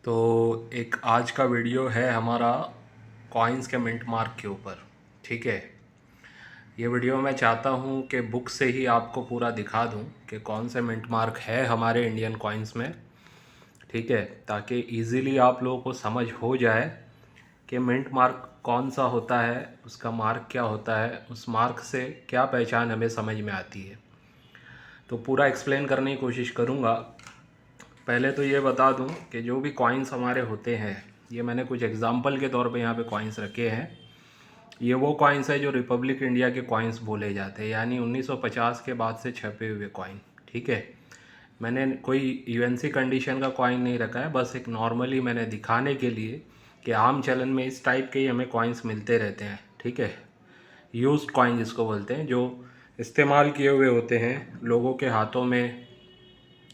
तो एक आज का वीडियो है हमारा कॉइन्स के मिंट मार्क के ऊपर। ठीक है, ये वीडियो मैं चाहता हूँ कि बुक से ही आपको पूरा दिखा दूँ कि कौन से मिंट मार्क है हमारे इंडियन कॉइन्स में। ठीक है, ताकि इजीली आप लोगों को समझ हो जाए कि मिंट मार्क कौन सा होता है, उसका मार्क क्या होता है, उस मार्क से क्या पहचान हमें समझ में आती है। तो पूरा एक्सप्लेन करने की कोशिश करूँगा। पहले तो ये बता दूं कि जो भी कॉइन्स हमारे होते हैं, ये मैंने कुछ एग्जांपल के तौर पे यहाँ पे कॉइन्स रखे हैं। ये वो कॉइन्स है जो रिपब्लिक इंडिया के कॉइन्स बोले जाते हैं, यानी 1950 के बाद से छपे हुए कॉइन। ठीक है, मैंने कोई यूएनसी कंडीशन का कॉइन नहीं रखा है, बस एक नॉर्मली मैंने दिखाने के लिए कि आम चलन में इस टाइप के ही हमें कॉइन्स मिलते रहते हैं। ठीक है, यूज्ड कॉइन जिसको बोलते हैं, जो इस्तेमाल किए हुए होते हैं लोगों के हाथों में,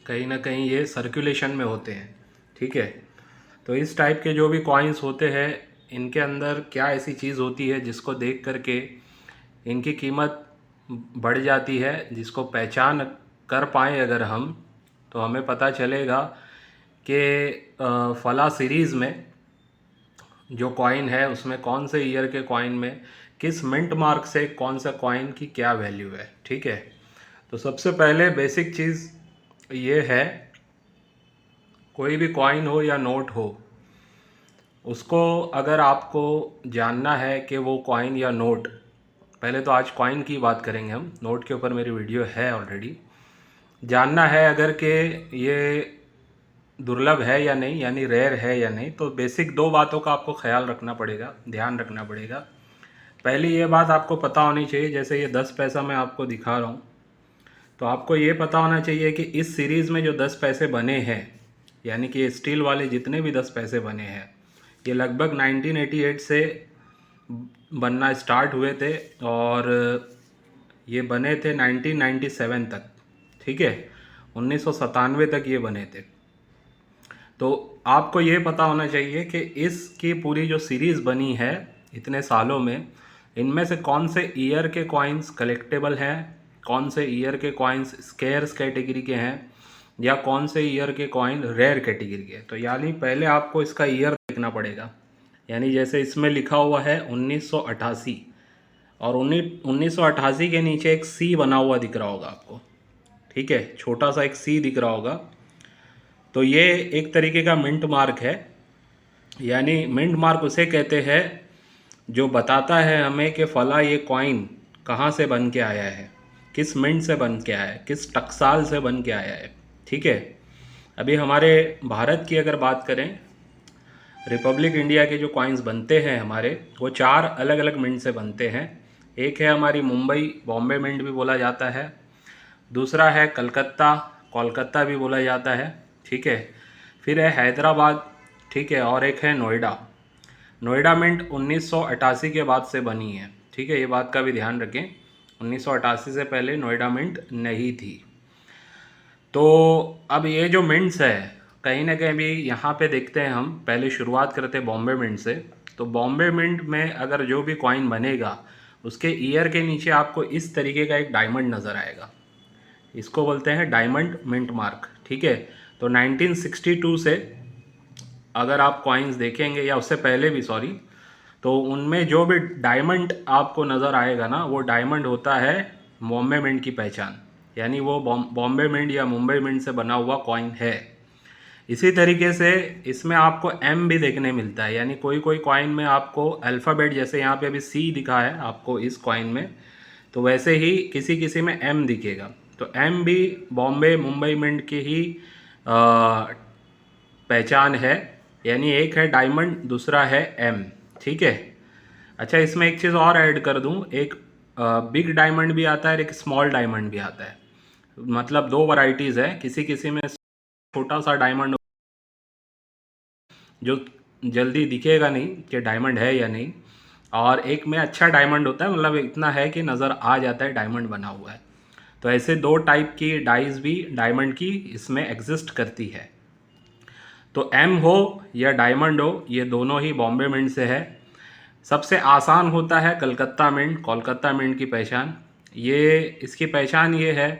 कहीं ना कहीं ये सर्कुलेशन में होते हैं। ठीक है, तो इस टाइप के जो भी कॉइन्स होते हैं, इनके अंदर क्या ऐसी चीज़ होती है जिसको देख करके इनकी कीमत बढ़ जाती है, जिसको पहचान कर पाएँ अगर हम, तो हमें पता चलेगा कि फला सीरीज़ में जो कॉइन है उसमें कौन से ईयर के कॉइन में किस मिंट मार्क से कौन सा कॉइन की क्या वैल्यू है। ठीक है, तो सबसे पहले बेसिक चीज़ ये है, कोई भी कॉइन हो या नोट हो, उसको अगर आपको जानना है कि वो कॉइन या नोट, पहले तो आज कॉइन की बात करेंगे हम, नोट के ऊपर मेरी वीडियो है ऑलरेडी। जानना है अगर कि ये दुर्लभ है या नहीं, यानी रेयर है या नहीं, तो बेसिक दो बातों का आपको ख्याल रखना पड़ेगा, ध्यान रखना पड़ेगा। पहली ये बात आपको पता होनी चाहिए, जैसे ये 10 पैसा मैं आपको दिखा रहा हूँ, तो आपको ये पता होना चाहिए कि इस सीरीज़ में जो 10 पैसे बने हैं, यानी कि स्टील वाले जितने भी 10 पैसे बने हैं, ये लगभग 1988 से बनना स्टार्ट हुए थे और ये बने थे 1997 तक। ठीक है, 1997 तक ये बने थे। तो आपको ये पता होना चाहिए कि इसकी पूरी जो सीरीज़ बनी है इतने सालों में, इनमें से कौन से ईयर के कॉइन्स कलेक्टेबल हैं, कौन से ईयर के कॉइन्स स्केर्स कैटेगरी के हैं, या कौन से ईयर के कॉइन रेयर कैटेगरी के। तो यानी पहले आपको इसका ईयर देखना पड़ेगा। यानी जैसे इसमें लिखा हुआ है 1988, और 1988 के नीचे एक सी बना हुआ दिख रहा होगा आपको। ठीक है, छोटा सा एक सी दिख रहा होगा, तो ये एक तरीके का मिंट मार्क है। यानी मिंट मार्क उसे कहते हैं जो बताता है हमें कि फला ये कॉइन कहाँ से बन के आया है, किस मिंट से बन के आया है, किस टकसाल से बन के आया है। ठीक है, अभी हमारे भारत की अगर बात करें, रिपब्लिक इंडिया के जो कॉइन्स बनते हैं हमारे, वो 4 अलग अलग मिंट से बनते हैं। एक है हमारी मुंबई, बॉम्बे मिंट भी बोला जाता है। दूसरा है कलकत्ता, कोलकाता भी बोला जाता है। ठीक है, फिर है हैदराबाद। ठीक है, और एक है नोएडा। नोएडा मिंट 1988 के बाद से बनी है। ठीक है, ये बात का भी ध्यान रखें, 1988 से पहले नोएडा मिंट नहीं थी। तो अब ये जो मिंट्स है, कहीं ना कहीं भी यहाँ पे देखते हैं हम, पहले शुरुआत करते हैं बॉम्बे मिंट से। तो बॉम्बे मिंट में अगर जो भी कॉइन बनेगा, उसके ईयर के नीचे आपको इस तरीके का एक डायमंड नज़र आएगा, इसको बोलते हैं डायमंड मिंट मार्क। ठीक है, तो 1962 से अगर आप कॉइन्स देखेंगे, या उससे पहले भी सॉरी, तो उनमें जो भी डायमंड आपको नज़र आएगा ना, वो डायमंड होता है बॉम्बे मिंट की पहचान। यानी वो बॉम्बे मिंट या मुंबई मिंट से बना हुआ कॉइन है। इसी तरीके से इसमें आपको एम भी देखने मिलता है, यानी कोई कोई कॉइन में आपको अल्फ़ाबेट, जैसे यहाँ पे अभी सी दिखा है आपको इस कॉइन में, तो वैसे ही किसी किसी में एम दिखेगा। तो एम भी बॉम्बे मुंबई मिंट की ही पहचान है। यानी एक है डायमंड, दूसरा है एम। ठीक है, अच्छा इसमें एक चीज़ और ऐड कर दूं, एक बिग डायमंड भी आता है और एक स्मॉल डायमंड भी आता है। मतलब दो वैरायटीज़ है, किसी किसी में छोटा सा डायमंड जो जल्दी दिखेगा नहीं कि डायमंड है या नहीं, और एक में अच्छा डायमंड होता है, मतलब इतना है कि नज़र आ जाता है डायमंड बना हुआ है। तो ऐसे दो टाइप की डाइज भी डायमंड की इसमें एग्जिस्ट करती है। तो एम हो या डायमंड हो, ये दोनों ही बॉम्बे मिंट से है। सबसे आसान होता है कलकत्ता मिंट, कोलकाता मिंट की पहचान। ये इसकी पहचान ये है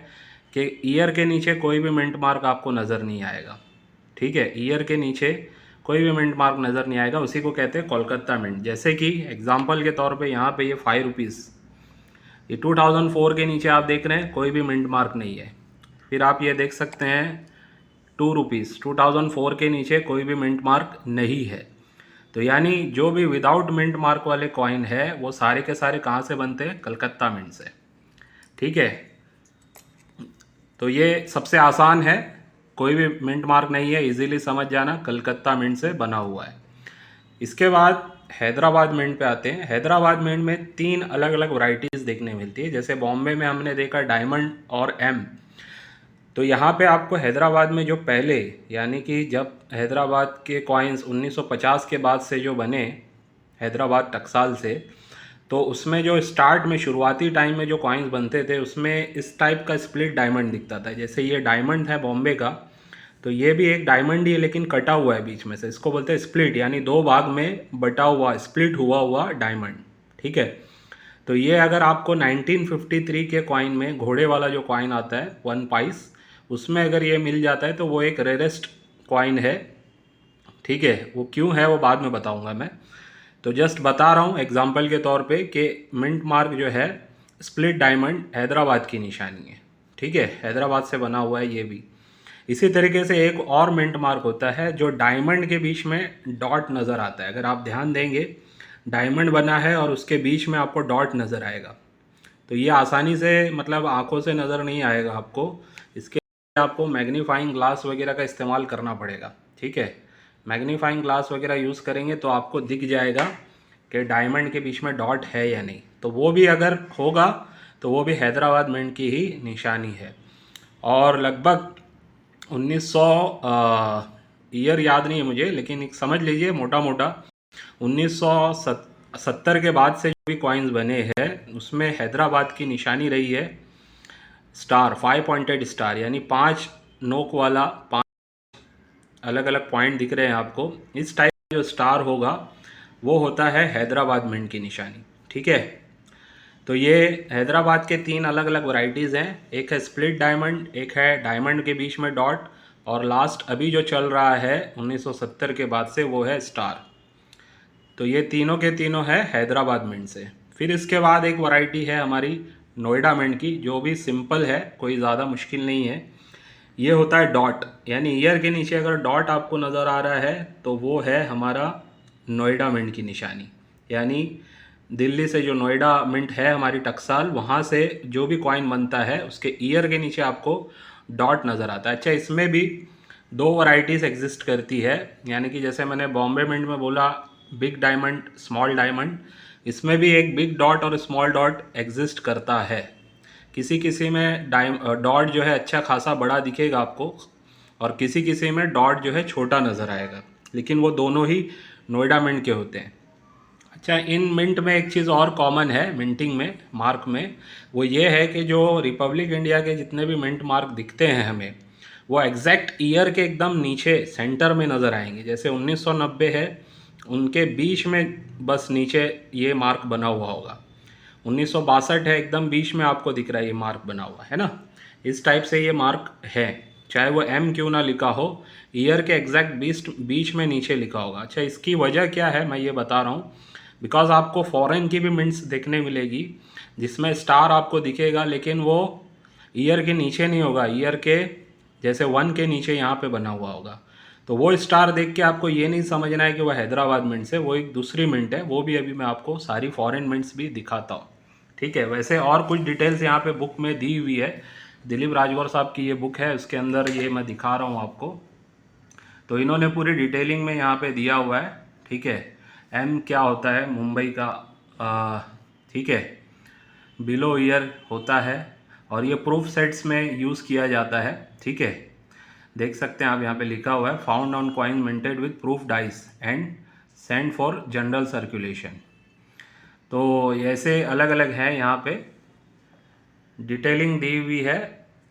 कि ईयर के नीचे कोई भी मिंट मार्क आपको नज़र नहीं आएगा। ठीक है, ईयर के नीचे कोई भी मिंट मार्क नज़र नहीं आएगा, उसी को कहते हैं कोलकाता मिंट। जैसे कि एग्जांपल के तौर पे यहाँ पे ये 5 रुपीज़, ये 2004 के नीचे आप देख रहे हैं कोई भी मिंट मार्क नहीं है। फिर आप ये देख सकते हैं 2 रुपीज़, 2004 के नीचे कोई भी मिंट मार्क नहीं है। तो यानी जो भी विदाउट मिंट मार्क वाले कॉइन है वो सारे के सारे कहाँ से बनते हैं? कलकत्ता मिंट से। ठीक है, तो ये सबसे आसान है, कोई भी मिंट मार्क नहीं है, इजीली समझ जाना, कलकत्ता मिंट से बना हुआ है। इसके बाद हैदराबाद मिंट पे आते हैं। हैदराबाद मिंट में 3 अलग अलग वैरायटीज़ देखने मिलती है। जैसे बॉम्बे में हमने देखा डायमंड और एम, तो यहाँ पे आपको हैदराबाद में जो पहले, यानी कि जब हैदराबाद के कॉइन्स 1950 के बाद से जो बने हैदराबाद टकसाल से, तो उसमें जो स्टार्ट में शुरुआती टाइम में जो कॉइन्स बनते थे उसमें इस टाइप का स्प्लिट डायमंड दिखता था। जैसे ये डायमंड है बॉम्बे का, तो ये भी एक डायमंड ही है लेकिन कटा हुआ है बीच में से, इसको बोलते हैं स्प्लिट, यानी 2 भाग में बटा हुआ, स्प्लिट हुआ डायमंड। ठीक है, तो ये अगर आपको 1953 के कॉइन में घोड़े वाला जो कॉइन आता है 1 पाइस, उसमें अगर ये मिल जाता है तो वो एक रेयरेस्ट कॉइन है। ठीक है, वो क्यों है वो बाद में बताऊंगा मैं, तो जस्ट बता रहा हूँ एग्जांपल के तौर पे कि मिंट मार्क जो है स्प्लिट डायमंड हैदराबाद की निशानी है। ठीक है, हैदराबाद से बना हुआ है ये भी। इसी तरीके से एक और मिंट मार्क होता है जो डायमंड के बीच में डॉट नज़र आता है। अगर आप ध्यान देंगे डायमंड बना है और उसके बीच में आपको डॉट नज़र आएगा, तो ये आसानी से मतलब आंखों से नज़र नहीं आएगा आपको, इसके लिए आपको मैग्नीफाइंग ग्लास वगैरह का इस्तेमाल करना पड़ेगा। ठीक है, मैग्नीफाइंग ग्लास वगैरह यूज़ करेंगे तो आपको दिख जाएगा कि डायमंड के बीच में डॉट है या नहीं, तो वो भी अगर होगा तो वो भी हैदराबाद मिंट की ही निशानी है। और लगभग 1900 ईयर याद नहीं है मुझे, लेकिन एक समझ लीजिए मोटा मोटा 1970 के बाद से जो भी कॉइन्स बने हैं उसमें हैदराबाद की निशानी रही है स्टार, 5 पॉइंटेड स्टार, यानी 5 नोक वाला, 5 अलग अलग पॉइंट दिख रहे हैं आपको। इस टाइप जो स्टार होगा वो होता है हैदराबाद मिंट की निशानी। ठीक है, तो ये हैदराबाद के 3 अलग अलग वैरायटीज़ हैं, एक है स्प्लिट डायमंड, एक है डायमंड के बीच में डॉट, और लास्ट अभी जो चल रहा है 1970 के बाद से वो है स्टार। तो ये तीनों के तीनों है हैदराबाद मिंट से। फिर इसके बाद एक वैरायटी है हमारी नोएडा मिंट की, जो भी सिंपल है, कोई ज़्यादा मुश्किल नहीं है। ये होता है डॉट, यानी ईयर के नीचे अगर डॉट आपको नज़र आ रहा है तो वो है हमारा नोएडा मिंट की निशानी। यानी दिल्ली से जो नोएडा मिंट है हमारी टकसाल, वहाँ से जो भी कॉइन बनता है उसके ईयर के नीचे आपको डॉट नज़र आता है। अच्छा, इसमें भी 2 वैरायटीज़ एग्जिस्ट करती है, यानी कि जैसे मैंने बॉम्बे मिंट में बोला बिग डायमंड, स्मॉल डायमंड, इसमें भी एक बिग डॉट और स्मॉल डॉट एग्जिस्ट करता है। किसी किसी में डॉट जो है अच्छा खासा बड़ा दिखेगा आपको, और किसी किसी में डॉट जो है छोटा नज़र आएगा, लेकिन वो दोनों ही नोएडा मिंट के होते हैं। अच्छा, इन मिंट में एक चीज़ और कॉमन है मिंटिंग में, मार्क में, वो ये है कि जो रिपब्लिक इंडिया के जितने भी मिंट मार्क दिखते हैं हमें, वो एग्जैक्ट ईयर के एकदम नीचे सेंटर में नज़र आएंगे। जैसे 1990 है, उनके बीच में बस नीचे ये मार्क बना हुआ होगा। 1962 है, एकदम बीच में आपको दिख रहा है ये मार्क बना हुआ है ना। इस टाइप से ये मार्क है, चाहे वो एम क्यों ना लिखा हो, ईयर के एग्जैक्ट बीच में नीचे लिखा होगा। अच्छा, इसकी वजह क्या है मैं ये बता रहा हूँ। बिकॉज आपको फॉरेन की भी मिंट्स देखने मिलेगी जिसमें स्टार आपको दिखेगा, लेकिन वो ईयर के नीचे नहीं होगा, ईयर के जैसे 1 के नीचे यहाँ पे बना हुआ होगा। तो वो स्टार देख के आपको ये नहीं समझना है कि वो हैदराबाद मिंट्स है, वो एक दूसरी मिंट है। वो भी अभी मैं आपको सारी फॉरेन मिंट्स भी दिखाता हूँ। ठीक है, वैसे और कुछ डिटेल्स यहाँ पे बुक में दी हुई है, दिलीप राजवर साहब की ये बुक है, उसके अंदर ये मैं दिखा रहा हूँ आपको। तो इन्होंने पूरी डिटेलिंग में यहाँ पे दिया हुआ है। ठीक है, एम क्या होता है मुंबई का, ठीक है, बिलो ईयर होता है, और ये प्रूफ सेट्स में यूज़ किया जाता है। ठीक है, देख सकते हैं आप यहाँ पे लिखा हुआ है found on coin minted with proof dice and send for general circulation. तो ऐसे अलग अलग है, यहाँ पे डिटेलिंग दी हुई है।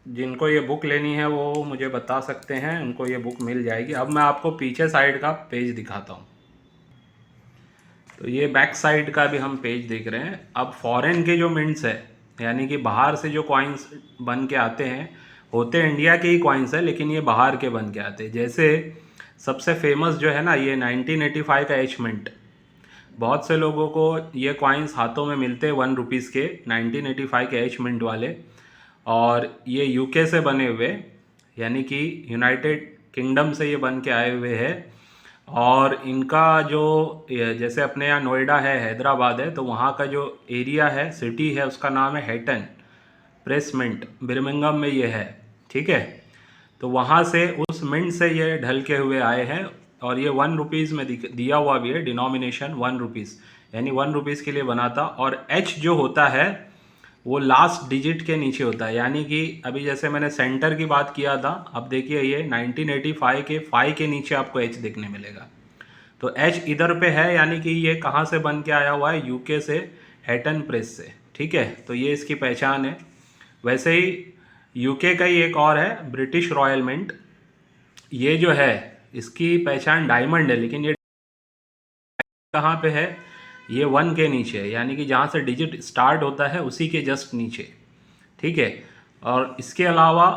जिनको ये बुक लेनी है वो मुझे बता सकते हैं, उनको ये बुक मिल जाएगी। अब मैं आपको पीछे साइड का पेज दिखाता हूँ। तो ये बैक साइड का भी हम पेज देख रहे हैं। अब फॉरेन के जो मिंट्स है, यानी कि बाहर से जो कॉइन्स बन के आते हैं, होते इंडिया के ही कॉइन्स है लेकिन ये बाहर के बन के आते हैं। जैसे सबसे फेमस जो है ना ये 1985 का एच मिंट। बहुत से लोगों को ये कॉइन्स हाथों में मिलते हैं 1 रुपीज़ के 1985 के एच मिंट वाले, और ये यूके से बने हुए, यानी कि यूनाइटेड किंगडम से ये बन के आए हुए हैं। और इनका जो जैसे अपने यहाँ नोएडा है, हैदराबाद है, तो वहाँ का जो एरिया है, सिटी है, उसका नाम है हैटन प्रेस मिंट, बिर्मिंघम में ये है। ठीक है, तो वहाँ से उस मिंट से ये ढल के हुए आए हैं, और ये 1 रुपीज़ में दिया हुआ भी है, डिनोमिनेशन 1 रुपीज़, यानी 1 रुपीज़ के लिए बना था। और एच जो होता है वो लास्ट डिजिट के नीचे होता है, यानी कि अभी जैसे मैंने सेंटर की बात किया था, अब देखिए ये 1985 के 5 के नीचे आपको एच देखने मिलेगा। तो एच इधर पे है, यानी कि ये कहाँ से बन के आया हुआ है, यूके से, हैटन प्रेस से। ठीक है, तो ये इसकी पहचान है। वैसे ही यूके का ही एक और है, ब्रिटिश रॉयल मिंट। ये जो है इसकी पहचान डायमंड है, लेकिन ये कहाँ पे है, ये 1 के नीचे है, यानी कि जहाँ से डिजिट स्टार्ट होता है उसी के जस्ट नीचे। ठीक है, और इसके अलावा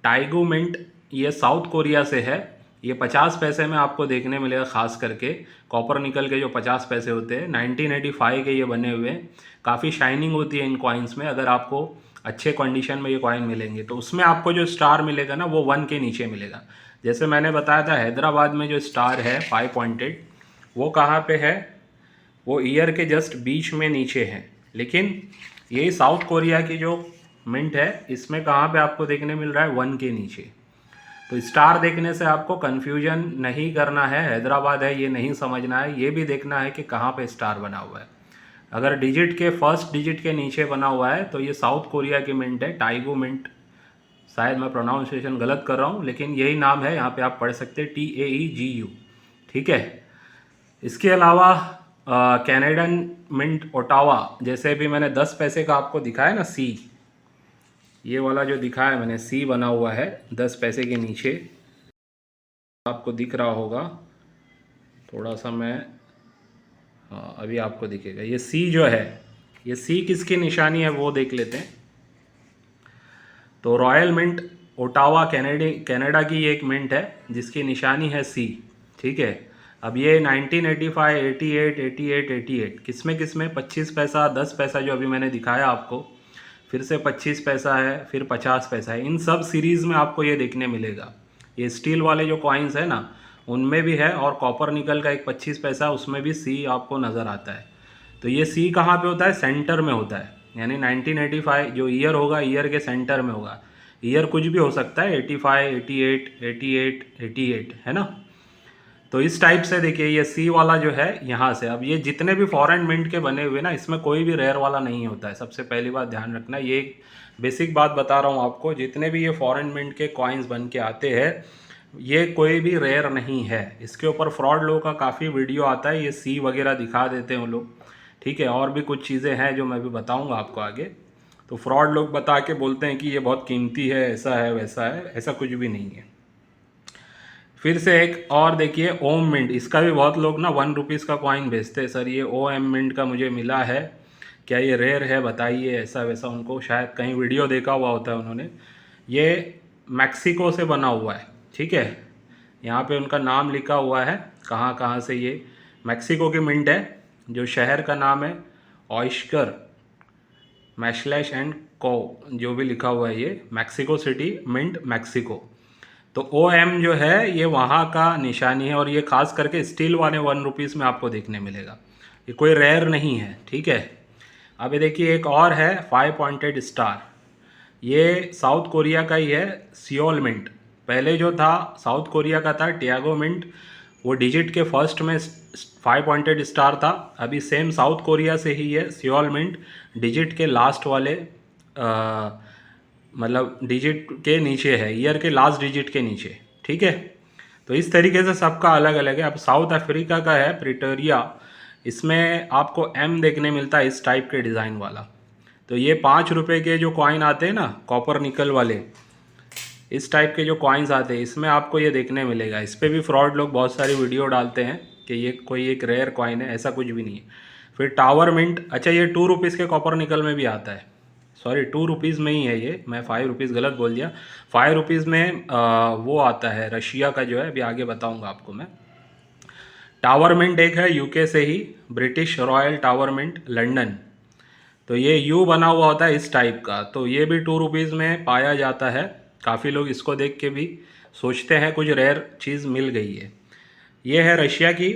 टाइगो मिंट, ये साउथ कोरिया से है। ये 50 पैसे में आपको देखने मिलेगा, ख़ास करके कॉपर निकल के जो 50 पैसे होते हैं, 1985 के ये बने हुए हैं। काफ़ी शाइनिंग होती है इन कॉइन्स में, अगर आपको अच्छे कंडीशन में ये कॉइन मिलेंगे तो उसमें आपको जो स्टार मिलेगा ना वो 1 के नीचे मिलेगा। जैसे मैंने बताया था हैदराबाद में जो स्टार है 5 पॉइंटेड, वो कहाँ पे है, वो ईयर के जस्ट बीच में नीचे है। लेकिन यही साउथ कोरिया की जो मिंट है, इसमें कहाँ पे आपको देखने मिल रहा है, 1 के नीचे। तो स्टार देखने से आपको कन्फ्यूजन नहीं करना है, हैदराबाद है ये नहीं समझना है, ये भी देखना है कि कहाँ पे स्टार बना हुआ है। अगर डिजिट के फर्स्ट डिजिट के नीचे बना हुआ है तो ये साउथ कोरिया की मिंट है, टाइगो मिंट। शायद मैं प्रोनाउंसिएशन गलत कर रहा हूँ, लेकिन यही नाम है, यहाँ पे आप पढ़ सकते हैं TAEGU। ठीक है, इसके अलावा कैनेडन मिंट ओटावा, जैसे भी मैंने 10 पैसे का आपको दिखाया ना सी, ये वाला जो दिखाया मैंने सी बना हुआ है 10 पैसे के नीचे, आपको दिख रहा होगा थोड़ा सा, मैं अभी आपको दिखेगा। ये सी जो है, ये सी किसकी निशानी है वो देख लेते हैं। तो रॉयल मिंट ओटावा कनाडा की एक मिंट है जिसकी निशानी है सी। ठीक है, अब ये 1985, 88, 88, 88 किसमें 25 पैसा, 10 पैसा जो अभी मैंने दिखाया आपको, फिर से 25 पैसा है, फिर 50 पैसा है, इन सब सीरीज़ में आपको ये देखने मिलेगा। ये स्टील वाले जो कॉइन्स है ना उनमें भी है, और कॉपर निकल का एक 25 पैसा, उसमें भी सी आपको नज़र आता है। तो ये सी कहाँ पे होता है, सेंटर में होता है, यानी 1985 जो ईयर होगा, ईयर के सेंटर में होगा। ईयर कुछ भी हो सकता है, 85, 88, 88, 88, है ना। तो इस टाइप से देखिए ये सी वाला जो है यहाँ से, अब ये जितने भी फॉरेन मिंट के बने हुए ना, इसमें कोई भी रेयर वाला नहीं होता है, सबसे पहली बात ध्यान रखना। ये एक बेसिक बात बता रहा हूँ आपको, जितने भी ये फॉरेन मिंट के कॉइन्स बन के आते हैं ये कोई भी रेयर नहीं है। इसके ऊपर फ्रॉड लोगों का काफ़ी वीडियो आता है, ये सी वगैरह दिखा देते हैं वो लोग। ठीक है, और भी कुछ चीज़ें हैं जो मैं भी बताऊँगा आपको आगे। तो फ्रॉड लोग बता के बोलते हैं कि ये बहुत कीमती है, ऐसा है वैसा है, ऐसा कुछ भी नहीं है। फिर से एक और देखिए ओम मिंट, इसका भी बहुत लोग ना 1 रुपीज़ का कॉइन भेजते हैं, सर ये OM मिंट का मुझे मिला है, क्या ये रेयर है बताइए, ऐसा वैसा। उनको शायद कहीं वीडियो देखा हुआ होता है उन्होंने। ये मैक्सिको से बना हुआ है। ठीक है, यहाँ पे उनका नाम लिखा हुआ है, कहाँ कहाँ से, ये मैक्सिको की मिंट है, जो शहर का नाम है ऑयस्कर मैशलैश एंड को, जो भी लिखा हुआ है ये मैक्सिको सिटी मिंट मैक्सिको। तो OM जो है ये वहाँ का निशानी है, और ये खास करके स्टील वाले 1 रुपीज़ में आपको देखने मिलेगा, ये कोई रेयर नहीं है। ठीक है, अब ये देखिए एक और है 5 पॉइंटेड स्टार, ये साउथ कोरिया का ही है, सियोल मिंट। पहले जो था साउथ कोरिया का था टियागो मिंट, वो डिजिट के फर्स्ट में 5 पॉइंटेड स्टार था। अभी सेम साउथ कोरिया से ही है सियोल मिंट, डिजिट के लास्ट वाले मतलब डिजिट के नीचे है, ईयर के लास्ट डिजिट के नीचे। ठीक है, तो इस तरीके से सबका अलग अलग है। अब साउथ अफ्रीका का है प्रिटोरिया, इसमें आपको M देखने मिलता है इस टाइप के डिज़ाइन वाला। तो ये 5 रुपये के जो कॉइन आते हैं ना कॉपर निकल वाले, इस टाइप के जो कॉइन्स आते हैं इसमें आपको ये देखने मिलेगा। इस पर भी फ्रॉड लोग बहुत सारी वीडियो डालते हैं कि ये कोई एक रेयर कॉइन है, ऐसा कुछ भी नहीं है। फिर टावर मिंट, अच्छा ये 2 रुपीज़ के कॉपर निकल में भी आता है, सॉरी 2 रुपीज़ में ही है ये, मैं 5 रुपीज़ गलत बोल दिया। 5 रुपीज़ में वो आता है रशिया का जो है, अभी आगे बताऊंगा आपको मैं। टावर मिंट एक है यूके से ही, British royal tower mint London. तो ये यू बना हुआ होता है इस टाइप का, तो ये भी 2 रुपीज़ में पाया जाता है। काफ़ी लोग इसको देख के भी सोचते हैं कुछ रेयर चीज़ मिल गई है। ये है रशिया की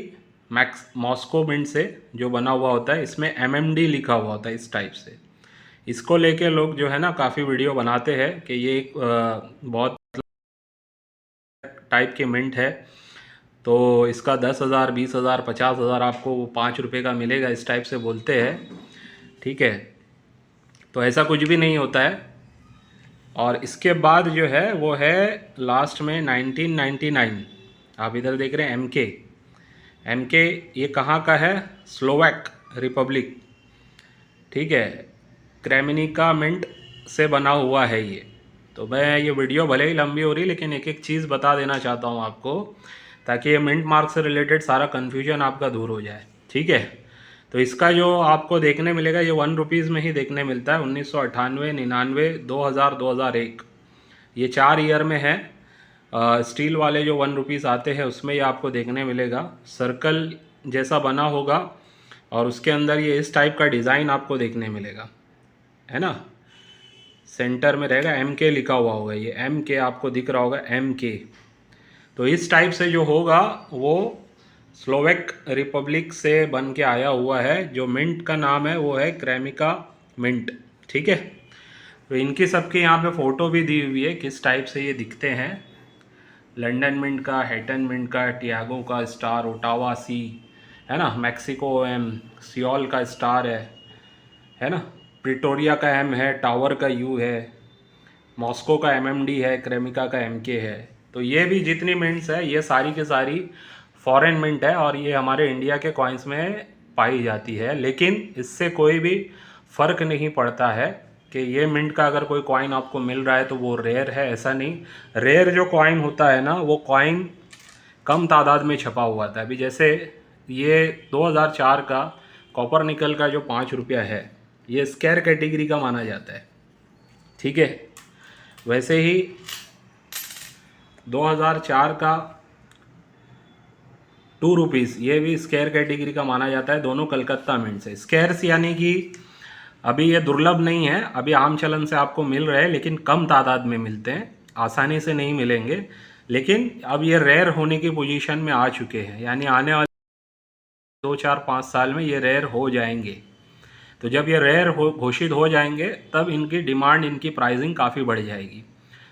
मॉस्को मिंट से जो बना हुआ होता है, इसमें MMD लिखा हुआ होता है इस टाइप से। इसको लेके लोग जो है ना काफ़ी वीडियो बनाते हैं कि ये एक बहुत टाइप की मिंट है, तो इसका 10,000 20,000 50,000 आपको 5 रुपये का मिलेगा, इस टाइप से बोलते हैं। ठीक है, तो ऐसा कुछ भी नहीं होता है। और इसके बाद जो है वो है लास्ट में 1999, आप इधर देख रहे हैं MK। ये कहाँ का है? स्लोवैक रिपब्लिक। ठीक है, क्रेमिनिका मिंट से बना हुआ है ये। तो मैं ये वीडियो भले ही लंबी हो रही, लेकिन एक एक चीज़ बता देना चाहता हूँ आपको, ताकि ये मिंट मार्क से रिलेटेड सारा कन्फ्यूजन आपका दूर हो जाए। ठीक है, तो इसका जो आपको देखने मिलेगा ये 1 रुपीज़ में ही देखने मिलता है। 1998, 99, 2000, 2001, ये 4 ईयर में है। स्टील वाले जो 1 रुपीज़ आते हैं उसमें ये आपको देखने मिलेगा, सर्कल जैसा बना होगा और उसके अंदर ये इस टाइप का डिज़ाइन आपको देखने मिलेगा, है ना। सेंटर में रहेगा MK लिखा हुआ होगा, ये MK आपको दिख रहा होगा MK। तो इस टाइप से जो होगा वो स्लोवेक रिपब्लिक से बन के आया हुआ है। जो मिंट का नाम है वो है क्रेमिका मिंट। ठीक है, तो इनकी सबके यहाँ पे फ़ोटो भी दी हुई है किस टाइप से ये दिखते हैं। लंदन मिंट का, हैटन मिंट का, टियागो का स्टार, ओटावा C है ना, मैक्सिको M, सियोल का स्टार है ना, प्रिटोरिया का M है, टावर का U है, मॉस्को का MMD है, क्रेमिका का MK है। तो ये भी जितनी मिंट्स है ये सारी की सारी फॉरेन मिंट है और ये हमारे इंडिया के कॉइन्स में पाई जाती है। लेकिन इससे कोई भी फ़र्क नहीं पड़ता है कि ये मिंट का अगर कोई कॉइन आपको मिल रहा है तो वो रेयर है, ऐसा नहीं। रेयर जो कॉइन होता है ना, वो कॉइन कम तादाद में छपा हुआ था। अभी जैसे ये 2004 का कॉपर निकल का जो 5 रुपया है, ये स्केयर कैटेगरी का माना जाता है। ठीक है, वैसे ही 2004 का 2 रुपीज़ ये भी स्केयर कैटेगरी का माना जाता है। दोनों कलकत्ता मिंट से। स्केयर्स यानी कि अभी ये दुर्लभ नहीं है, अभी आम चलन से आपको मिल रहे हैं, लेकिन कम तादाद में मिलते हैं, आसानी से नहीं मिलेंगे। लेकिन अब ये रेयर होने की पोजीशन में आ चुके हैं, यानी आने वाले 2 4 5 साल में ये रेयर हो जाएंगे। तो जब ये रेयर घोषित हो जाएंगे तब इनकी डिमांड, इनकी प्राइसिंग काफ़ी बढ़ जाएगी।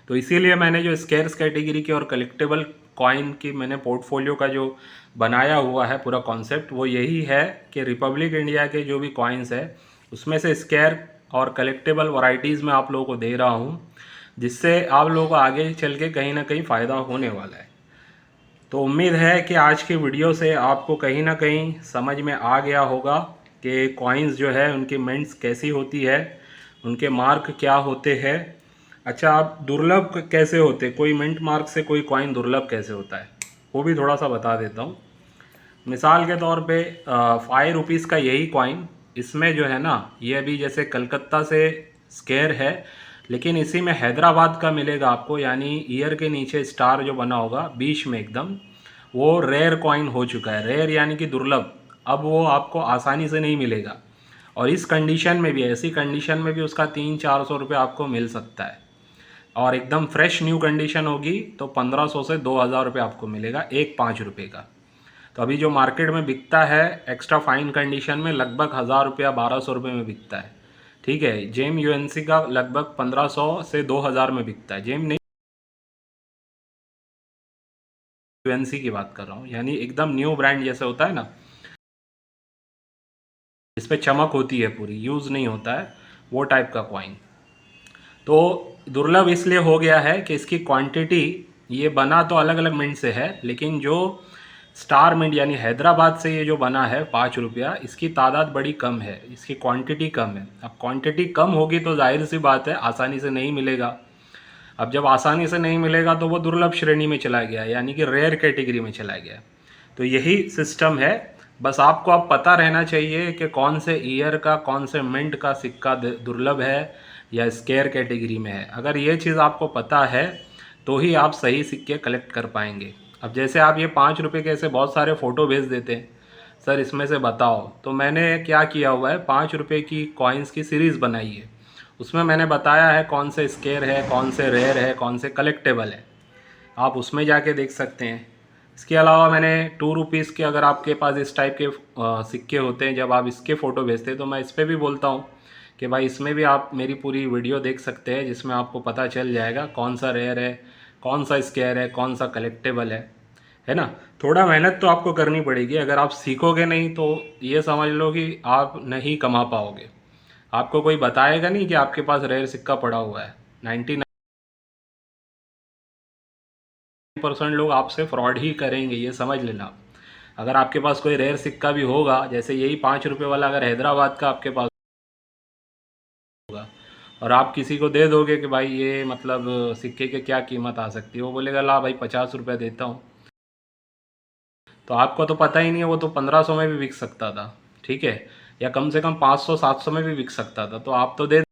तो इसीलिए मैंने जो स्केयर्स कैटेगरी के और कलेक्टेबल कॉइन की मैंने पोर्टफोलियो का जो बनाया हुआ है पूरा कॉन्सेप्ट, वो यही है कि रिपब्लिक इंडिया के जो भी कॉइन्स है उसमें से स्केयर और कलेक्टेबल वैरायटीज़ में आप लोगों को दे रहा हूँ, जिससे आप लोगों को आगे चल के कहीं ना कहीं फ़ायदा होने वाला है। तो उम्मीद है कि आज की वीडियो से आपको कहीं ना कहीं समझ में आ गया होगा कि कॉइन्स जो है उनकी मिंट्स कैसी होती है, उनके मार्क क्या होते हैं। अच्छा, आप दुर्लभ कैसे होते, कोई मिंट मार्क से कोई कॉइन दुर्लभ कैसे होता है, वो भी थोड़ा सा बता देता हूँ। मिसाल के तौर पे 5 रुपीज़ का यही कॉइन, इसमें जो है ना, ये अभी जैसे कलकत्ता से स्केयर है, लेकिन इसी में हैदराबाद का मिलेगा आपको, यानी ईयर के नीचे स्टार जो बना होगा बीच में एकदम, वो रेयर कॉइन हो चुका है। रेयर यानी कि दुर्लभ, अब वो आपको आसानी से नहीं मिलेगा। और इस कंडीशन में भी, ऐसी कंडीशन में भी उसका 300-400 रुपये आपको मिल सकता है। और एकदम फ्रेश न्यू कंडीशन होगी तो 1500 से 2000 रुपये आपको मिलेगा एक 5 रुपये का। तो अभी जो मार्केट में बिकता है एक्स्ट्रा फाइन कंडीशन में लगभग 1000 रुपया 1200 रुपये में बिकता है। ठीक है, जेम यूएनसी का लगभग 1500 से 2000 में बिकता है। जेम नहीं, यूएनसी की बात कर रहा हूँ, यानी एकदम न्यू ब्रांड जैसे होता है ना, इस पर चमक होती है पूरी, यूज़ नहीं होता है, वो टाइप का कॉइन। तो दुर्लभ इसलिए हो गया है कि इसकी क्वांटिटी, ये बना तो अलग अलग मिंट से है, लेकिन जो स्टार मिंट यानी हैदराबाद से ये जो बना है 5 रुपया, इसकी तादाद बड़ी कम है, इसकी क्वांटिटी कम है। अब क्वांटिटी कम होगी तो जाहिर सी बात है आसानी से नहीं मिलेगा। अब जब आसानी से नहीं मिलेगा तो वो दुर्लभ श्रेणी में चला गया, यानी कि रेयर कैटेगरी में चला गया। तो यही सिस्टम है, बस आपको अब पता रहना चाहिए कि कौन से ईयर का, कौन से मिंट का सिक्का दुर्लभ है, या स्केयर कैटेगरी में है। अगर ये चीज़ आपको पता है तो ही आप सही सिक्के कलेक्ट कर पाएंगे। अब जैसे आप ये 5 रुपये के ऐसे बहुत सारे फ़ोटो भेज देते हैं, सर इसमें से बताओ, तो मैंने क्या किया हुआ है, 5 रुपये की कॉइन्स की सीरीज़ बनाई है। उसमें मैंने बताया है कौन से स्केयर है, कौन से रेयर है, कौन से कलेक्टेबल है, आप उसमें जाके देख सकते हैं। इसके अलावा मैंने 2 रुपीज़ के, अगर आपके पास इस टाइप के सिक्के होते हैं, जब आप इसके फ़ोटो भेजते हैं तो मैं इस पर भी बोलता हूँ कि भाई इसमें भी आप मेरी पूरी वीडियो देख सकते हैं, जिसमें आपको पता चल जाएगा कौन सा रेयर है, कौन सा स्केयर है, कौन सा कलेक्टेबल है ना। थोड़ा मेहनत तो आपको करनी पड़ेगी, अगर आप सीखोगे नहीं तो ये समझ लो कि आप नहीं कमा पाओगे। आपको कोई बताएगा नहीं कि आपके पास रेयर सिक्का पड़ा हुआ है। 99% लोग आपसे फ्रॉड ही करेंगे, ये समझ लेना आप। अगर आपके पास कोई रेयर सिक्का भी होगा, जैसे यही 5 रुपये वाला अगर हैदराबाद का आपके पास होगा, और आप किसी को दे दोगे कि भाई ये मतलब सिक्के की क्या कीमत आ सकती है, वो बोलेगा ला भाई 50 रुपये देता हूँ, तो आपको तो पता ही नहीं है, वो तो 1500 में भी बिक सकता था, ठीक है, या कम से कम 500-700 में भी बिक सकता था, तो आप तो दे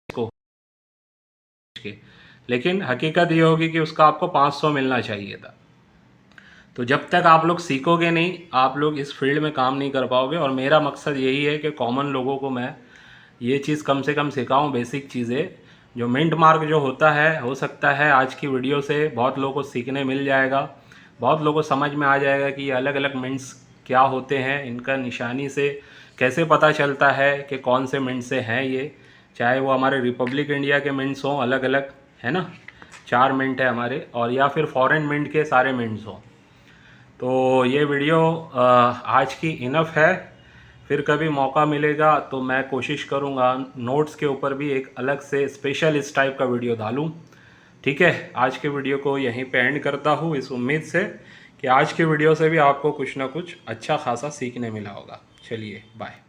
को के। लेकिन हकीकत ये होगी कि उसका आपको 500 मिलना चाहिए था। तो जब तक आप लोग सीखोगे नहीं, आप लोग इस फील्ड में काम नहीं कर पाओगे। और मेरा मकसद यही है कि कॉमन लोगों को मैं ये चीज़ कम से कम सिखाऊं, बेसिक चीज़ें। जो मिंट मार्क जो होता है, हो सकता है आज की वीडियो से बहुत लोगों को सीखने मिल जाएगा, बहुत लोगों को समझ में आ जाएगा कि ये अलग अलग मिंट्स क्या होते हैं, इनका निशानी से कैसे पता चलता है कि कौन से मिंट से हैं ये, चाहे वो हमारे रिपब्लिक इंडिया के मिंट्स हों अलग अलग, है ना, 4 मिंट है हमारे, और या फिर फॉरेन मिंट के सारे मिंट्स हों। तो ये वीडियो आज की इनफ है। फिर कभी मौका मिलेगा तो मैं कोशिश करूँगा नोट्स के ऊपर भी एक अलग से स्पेशल इस टाइप का वीडियो डालूँ। ठीक है, आज के वीडियो को यहीं पे एंड करता हूँ, इस उम्मीद से कि आज के वीडियो से भी आपको कुछ ना कुछ अच्छा खासा सीखने मिला होगा। चलिए बाय।